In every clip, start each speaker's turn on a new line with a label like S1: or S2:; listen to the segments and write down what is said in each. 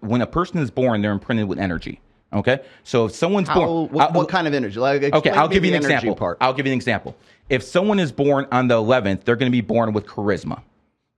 S1: when a person is born, they're imprinted with energy. Okay, so if someone's born,
S2: what kind of energy?
S1: Okay, I'll give you an example. I'll give you an example. If someone is born on the 11th, they're going to be born with charisma.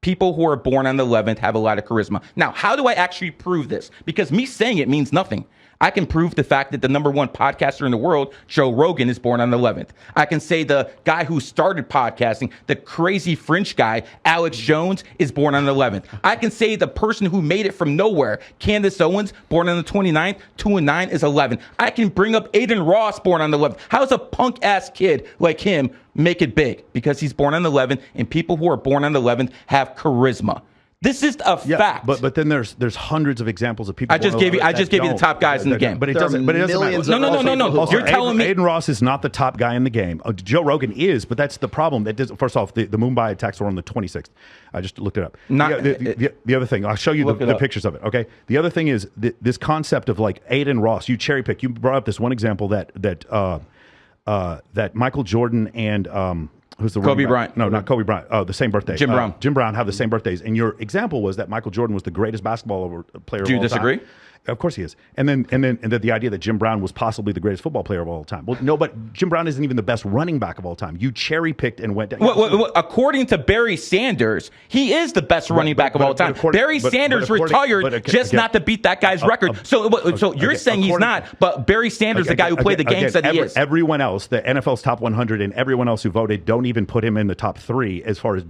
S1: People who are born on the 11th have a lot of charisma. Now, how do I actually prove this? Because me saying it means nothing. I can prove the fact that the #1 podcaster in the world, Joe Rogan, is born on the 11th. I can say the guy who started podcasting, the crazy French guy, Alex Jones, is born on the 11th. I can say the person who made it from nowhere, Candace Owens, born on the 29th, 2 and 9 is 11. I can bring up Aiden Ross, born on the 11th. How's a punk-ass kid like him make it big? Because he's born on the 11th, and people who are born on the 11th have charisma. This is a fact.
S3: But then there's hundreds of examples of people.
S1: I just gave you the top guys in the game.
S3: But it doesn't matter.
S1: No. You're telling me
S3: Aiden Ross is not the top guy in the game. Joe Rogan is, but that's the problem. First off, the Mumbai attacks were on the 26th. I just looked it up. The other thing, I'll show you the pictures of it. Okay. The other thing is this concept of like Aiden Ross. You cherry pick. You brought up this one example that Michael Jordan and who's the
S1: Kobe Bryant?
S3: No, not Kobe Bryant. Oh, the same birthday.
S1: Jim Brown.
S3: Jim Brown have the same birthdays. And your example was that Michael Jordan was the greatest basketball player of all time.
S1: Do you disagree?
S3: Of course he is. And then the idea that Jim Brown was possibly the greatest football player of all time. Well, no, but Jim Brown isn't even the best running back of all time. You cherry picked and went down.
S1: Well, according to Barry Sanders, he is the best running back of all time. Barry Sanders retired just not to beat that guy's record. So you're saying he's not, but Barry Sanders, the guy who played the game, said he is.
S3: Everyone else, the NFL's top 100, and everyone else who voted, don't even put him in the top 3 as far as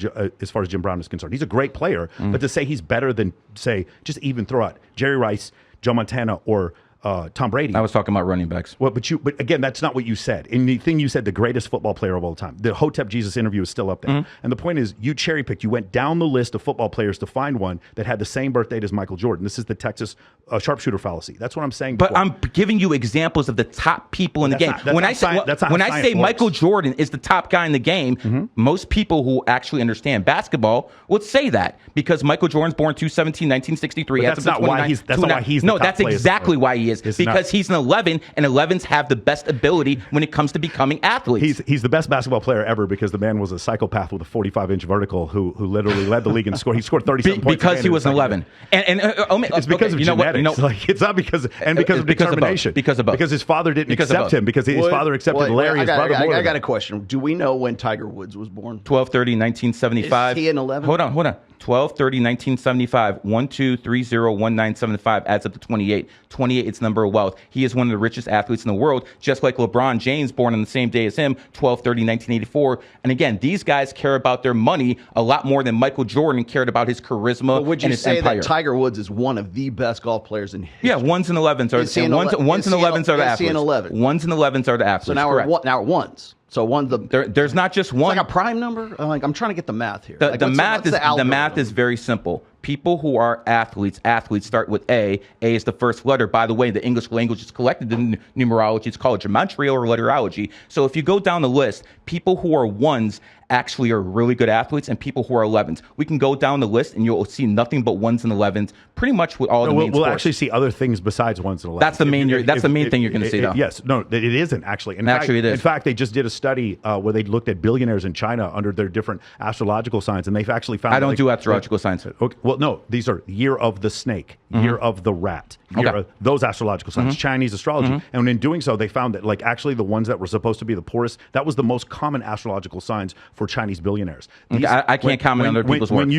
S3: Jim Brown is concerned. He's a great player, but to say he's better than, say, just even throw out Jerry Rice, Joe Montana, or Tom Brady.
S1: I was talking about running backs.
S3: Well, but again, that's not what you said. In the thing you said, the greatest football player of all time. The Hotep Jesus interview is still up there. And the point is, you cherry picked. You went down the list of football players to find one that had the same birth date as Michael Jordan. This is the Texas sharpshooter fallacy. That's what I'm saying.
S1: But I'm giving you examples of the top people in the game. When I say Michael Jordan is the top guy in the game, most people who actually understand basketball would say that because Michael Jordan's born 2/17/1963.
S3: That's not why he's. That's not why he's.
S1: No, that's exactly why he is. Because he's an 11, and 11s have the best ability when it comes to becoming athletes.
S3: He's the best basketball player ever because the man was a psychopath with a 45-inch vertical who literally led the league in score. He scored 37 points
S1: because he was an 11.
S3: It's because of genetics. Like it's not because of determination.
S1: Because of both.
S3: Because his father didn't accept him. Because his father accepted Larry, his brother.
S2: I got a question. Do we know when Tiger Woods was born?
S1: 12/30/1975.
S2: Is he an 11?
S1: Hold on. 12/30/1975. 12301975 adds up to 28. 28 is the number of wealth. He is one of the richest athletes in the world, just like LeBron James, born on the same day as him, 12/30/1984. And again, these guys care about their money a lot more than Michael Jordan cared about his charisma
S2: would you
S1: and his
S2: say
S1: empire.
S2: that Tiger Woods is one of the best golf players in history?
S1: Yeah, 1s and 11s are the athletes. 1s and 11s are the athletes.
S2: So now we're 1s. So
S1: there's not just one.
S2: It's like a prime number. I'm trying to get the math here.
S1: The math is very simple. People who are athletes start with A. A is the first letter. By the way, the English language is collected in numerology. It's called gematria or letterology. So if you go down the list, people who are 1s actually are really good athletes, and people who are 11s. We can go down the list, and you'll see nothing but 1s and 11s, pretty much with all the main sports.
S3: We'll actually see other things besides 1s and 11s.
S1: That's the main thing you're going to see, though.
S3: Yes, no, it isn't actually.
S1: It is.
S3: In fact, they just did a study where they looked at billionaires in China under their different astrological signs, and they've actually found.
S1: I don't do astrological signs.
S3: Okay, well, no, these are year of the snake, year of the rat, those astrological signs, Chinese astrology, and in doing so, they found that actually the ones that were supposed to be the poorest, that was the most common astrological signs for Chinese billionaires.
S1: I can't comment on other people's work.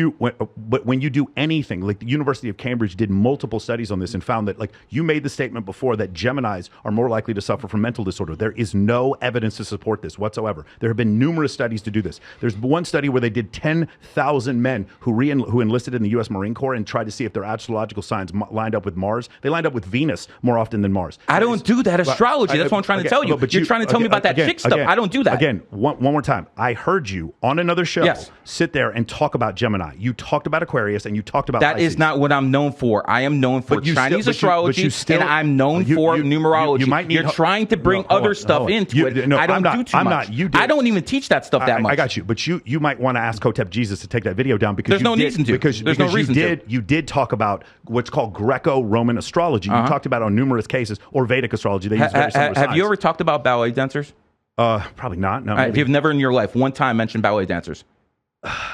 S3: But when you do anything, like the University of Cambridge did multiple studies on this and found that, you made the statement before that Geminis are more likely to suffer from mental disorder. There is no evidence to support this whatsoever. There have been numerous studies to do this. There's one study where they did 10,000 men who enlisted in the U.S. Marine Corps and tried to see if their astrological signs lined up with Mars. They lined up with Venus more often than Mars.
S1: I don't do that astrology. That's what I'm trying to tell you. But you're trying to tell me about that chick stuff. I don't do that.
S3: Again, one more time. I heard you on another show sit there and talk about Gemini. You talked about Aquarius and you talked about
S1: That
S3: Pisces.
S1: is not what I'm known for. I am known for Chinese astrology, and I'm known for numerology. You're trying to bring other stuff into it.
S3: No,
S1: I don't do too much. I don't even teach that stuff that much.
S3: I got you. But you might want to ask Hotep Jesus to take that video down because
S1: there's no reason to.
S3: Because you did talk about what's called Greco-Roman astrology. You talked about on numerous cases, or Vedic astrology. They use very similar signs.
S1: Have you ever talked about ballet dancers?
S3: Probably not. No.
S1: If you've never in your life one time mentioned ballet dancers.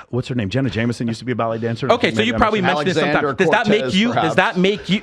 S3: What's her name? Jenna Jameson used to be a ballet dancer.
S1: Okay, so you probably mentioned this sometime. Does that make you? Does that make you?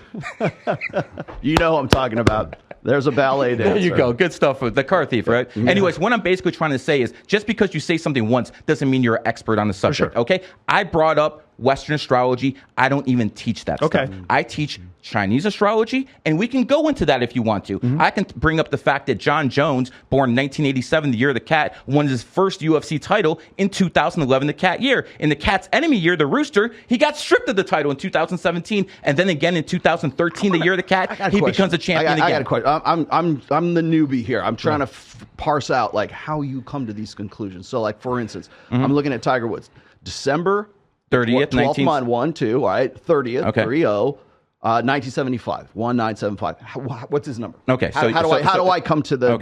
S2: You know what I'm talking about. There's a ballet dancer.
S1: There you go. Good stuff with the car thief, right? Yeah. Anyways, what I'm basically trying to say is just because you say something once doesn't mean you're an expert on the subject, okay? I brought up Western astrology. I don't even teach that stuff. I teach Chinese astrology, and we can go into that if you want to. I can bring up the fact that John Jones, born in 1987, the year of the cat, won his first UFC title in 2011, the cat year. In the cat's enemy year, the rooster, he got stripped of the title in 2017, and then again in 2013, the year of the cat, he becomes a champion again.
S2: I got a question. I'm the newbie here. I'm trying to parse out like how you come to these conclusions. So like for instance, I'm looking at Tiger Woods, December
S1: 30th,
S2: 12th month, 1-2, all right, 30th,
S1: okay.
S2: 3-0. 1975, 1975. What's his number?
S1: Okay,
S2: how do I come to the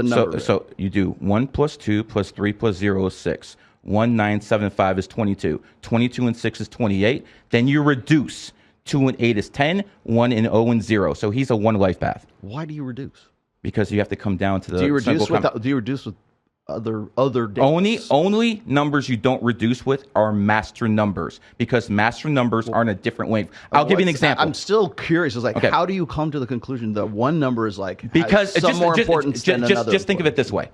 S2: number?
S1: So you do 1 + 2 + 3 + 0 is 6. 1975 is 22. 22 and 6 is 28. Then you reduce. 2 and 8 is 10. 1 and 0 and 0. So he's a one life path.
S2: Why do you reduce?
S1: Because you have to come down to the.
S2: Do you reduce with other dates?
S1: Only numbers you don't reduce with are master numbers, because master numbers are in a different wave. I'll give you an example.
S2: I'm still curious. It's like, how do you come to the conclusion that one number is like
S1: because
S2: has some more importance than another?
S1: Just think of it this way: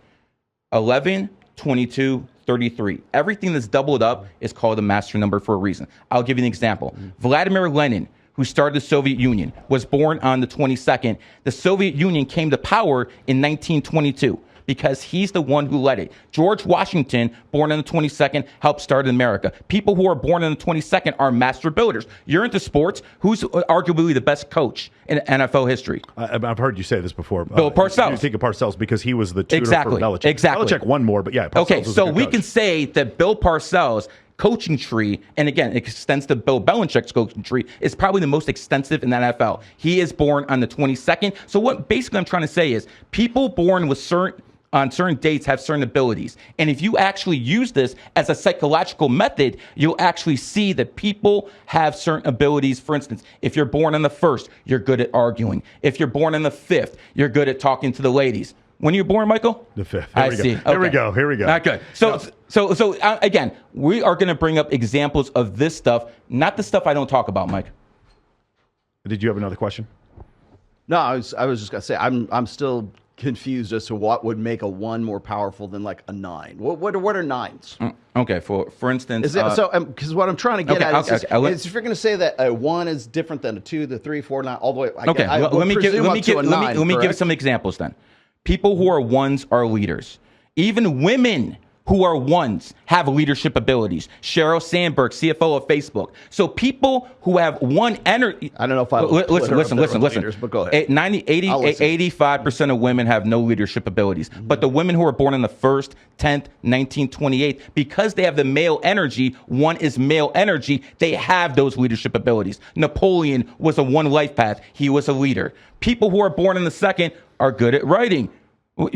S1: 11, 22, 33. Everything that's doubled up is called a master number for a reason. I'll give you an example. Vladimir Lenin, who started the Soviet Union, was born on the 22nd. The Soviet Union came to power in 1922. Because he's the one who led it. George Washington, born on the 22nd, helped start America. People who are born on the 22nd are master builders. You're into sports. Who's arguably the best coach in NFL history?
S3: I've heard you say this before.
S1: Bill Parcells.
S3: You think of Parcells because he was the tutor for Belichick.
S1: Exactly.
S3: Belichick won more, but yeah. Parcells was a good coach.
S1: Can say that Bill Parcells' coaching tree, and again, it extends to Bill Belichick's coaching tree, is probably the most extensive in the NFL. He is born on the 22nd. So what basically I'm trying to say is people born with on certain dates have certain abilities. And if you actually use this as a psychological method, you'll actually see that people have certain abilities. For instance, if you're born on the 1st, you're good at arguing. If you're born on the 5th, you're good at talking to the ladies. When are you born, Michael?
S3: The 5th.
S1: I see.
S3: Okay. Here we go.
S1: Not good. So again, we are going to bring up examples of this stuff, not the stuff I don't talk about, Mike.
S3: Did you have another question?
S2: No, I was just going to say, I'm still confused as to what would make a 1 more powerful than like a 9. What are 9s?
S1: Okay, for instance,
S2: because what I'm trying to get at is if you're going to say that a 1 is different than a 2, the 3, 4, 9, all the way. Let
S1: me give some examples then. People who are 1s are leaders. Even women who are 1s have leadership abilities. Sheryl Sandberg, CFO of Facebook. So people who have 1 energy.
S2: I don't know if I
S1: listen.
S2: Leaders, but go ahead.
S1: 85% of women have no leadership abilities. But the women who are born on the 1st, 10th, 19th, 28th, because they have the male energy, 1 is male energy, they have those leadership abilities. Napoleon was a 1 life path. He was a leader. People who are born on the 2nd are good at writing.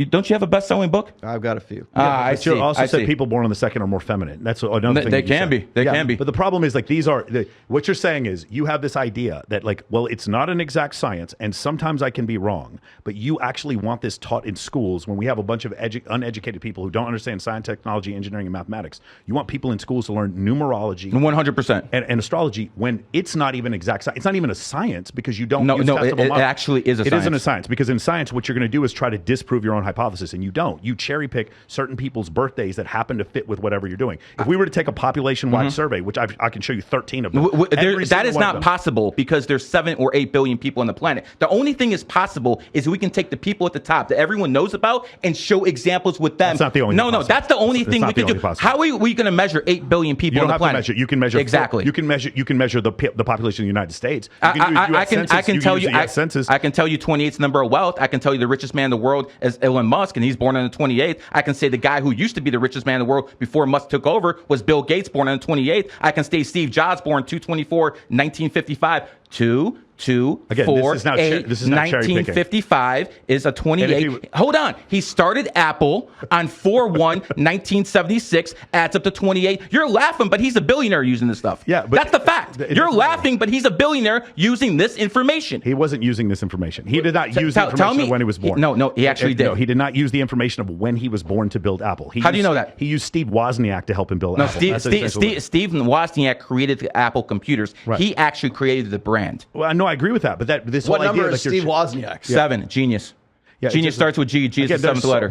S1: Don't you have a best-selling book?
S2: I've got a few.
S3: I see. You also said people born on the 2nd are more feminine. That's another thing.
S1: They can be. They can be.
S3: But the problem is, like, these are what you're saying is you have this idea that, like, well, it's not an exact science, and sometimes I can be wrong. But you actually want this taught in schools when we have a bunch of uneducated people who don't understand science, technology, engineering, and mathematics. You want people in schools to learn numerology,
S1: 100%,
S3: and astrology when it's not even exact science. It's not even a science because you don't.
S1: It actually is a science.
S3: It isn't a science because in science, what you're going to do is try to disprove your own hypothesis, and you don't. You cherry pick certain people's birthdays that happen to fit with whatever you're doing. If we were to take a population-wide survey, which I can show you 13 of them,
S1: that is not possible because there's 7 or 8 billion people on the planet. The only thing is possible is we can take the people at the top that everyone knows about and show examples with them.
S3: That's not the only.
S1: No, that's the only thing we can do. How are we going to measure 8 billion people on the planet?
S3: You can measure.
S1: Exactly.
S3: You can measure the population of the United States.
S1: I can tell you 28th number of wealth. I can tell you the richest man in the world is Elon Musk, and he's born on the 28th. I can say the guy who used to be the richest man in the world before Musk took over was Bill Gates, born on the 28th. I can say Steve Jobs, born 2/24/1955. 2, 2,
S3: Again,
S1: 4,
S3: this is now
S1: 8,
S3: this is not cherry picking.
S1: 1955 is a 28. Hold on. He started Apple on 4/1/1976, adds up to 28. You're laughing, but he's a billionaire using this stuff.
S3: Yeah, but
S1: that's the fact. You're laughing, but he's a billionaire using this information.
S3: He wasn't using this information. He did not use the information of when he was born.
S1: No, he actually did.
S3: No, he did not use the information of when he was born to build Apple.
S1: How do you know that?
S3: He used Steve Wozniak to help him build
S1: No,
S3: Apple.
S1: Steve Wozniak created the Apple computers.
S3: Right.
S1: He actually created the brand.
S3: Well, no, I agree with that, but this
S2: What
S3: whole
S2: number
S3: idea,
S2: is Steve Wozniak?
S1: 7, genius.
S3: Yeah,
S1: Genius starts with G. G is the seventh letter.